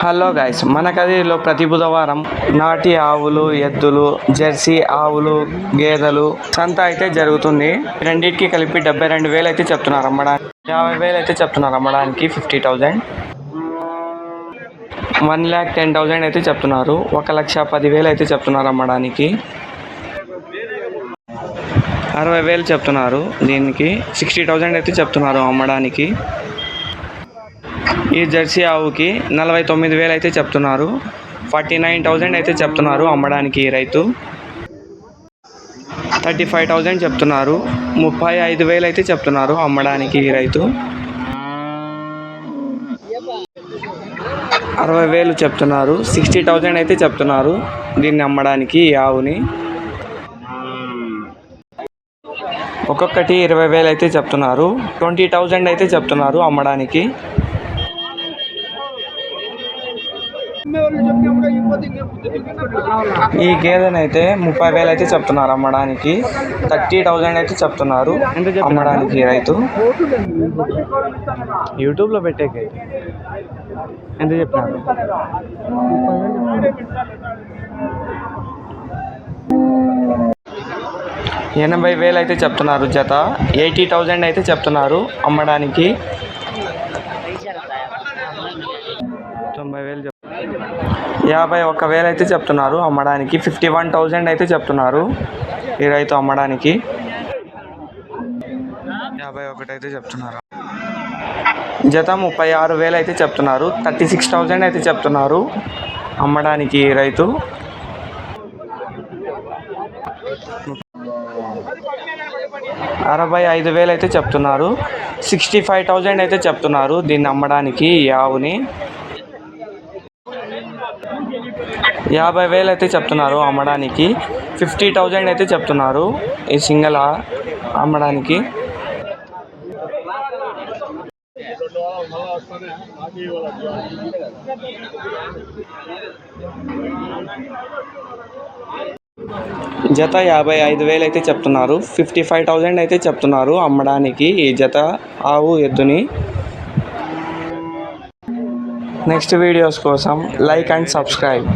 Hello guys, మన కదిలో ప్రతి బుధవారం నాటి ఆవులు, ఎద్దులు, జెర్సీ ఆవులు, గేదెలు సంత అయితే జరుగుతుంది. రెండింటికి కలిపి 72,000 అయితే చెప్తున్నారు అమ్మడానికి. 50,000 అయితే చెప్తున్నారు అమ్మడానికి. 50,000, 1,10,000 అయితే చెప్తున్నారు. 1,10,000 అయితే చెప్తున్నారు అమ్మడానికి. 60,000 చెప్తున్నారు. దీనికి 60,000 అయితే చెప్తున్నారు అమ్మడానికి. ఈ జెర్సీ ఆవుకి 49,000 అయితే చెప్తున్నారు. 49,000 అయితే చెప్తున్నారు అమ్మడానికి. రైతు 35,000 చెప్తున్నారు. 35,000 అయితే చెప్తున్నారు అమ్మడానికి. రైతు 60,000 చెప్తున్నారు. 60,000 అయితే చెప్తున్నారు దీన్ని అమ్మడానికి. ఈ ఆవుని ఒక్కొక్కటి 20,000 అయితే చెప్తున్నారు. 20,000 అయితే చెప్తున్నారు అమ్మడానికి. ఈ గేదెనైతే 30,000 అయితే చెప్తున్నారు అమ్మడానికి. 30,000 అయితే చెప్తున్నారు అమ్మడానికి. రైతు యూట్యూబ్లో పెట్టేకి ఎంత చెప్పినారు? 80,000 అయితే చెప్తున్నారు జత. 80,000 అయితే చెప్తున్నారు అమ్మడానికి. 90,000 51,000 అయితే చెప్తున్నారు అమ్మడానికి. 51,000 అయితే చెప్తున్నారు ఈ రైతు అమ్మడానికి. 51 అయితే చెప్తున్నారు. జత 36,000 అయితే చెప్తున్నారు. 36,000 అయితే చెప్తున్నారు అమ్మడానికి రైతు. $65,000 అయితే చెప్తున్నారు. 65,000 అయితే చెప్తున్నారు దీన్ని అమ్మడానికి. ఈ ఆవుని 50,000 అయితే చెప్తున్నారు అమ్మడానికి. 50,000 అయితే చెప్తున్నారు ఈ సింగల్ అమ్మడానికి. జత 55,000 అయితే చెప్తున్నారు. 55,000 అయితే చెప్తున్నారు అమ్మడానికి ఈ జత ఆవు ఎద్దుని. నెక్స్ట్ వీడియోస్ కోసం లైక్ అండ్ సబ్స్క్రైబ్.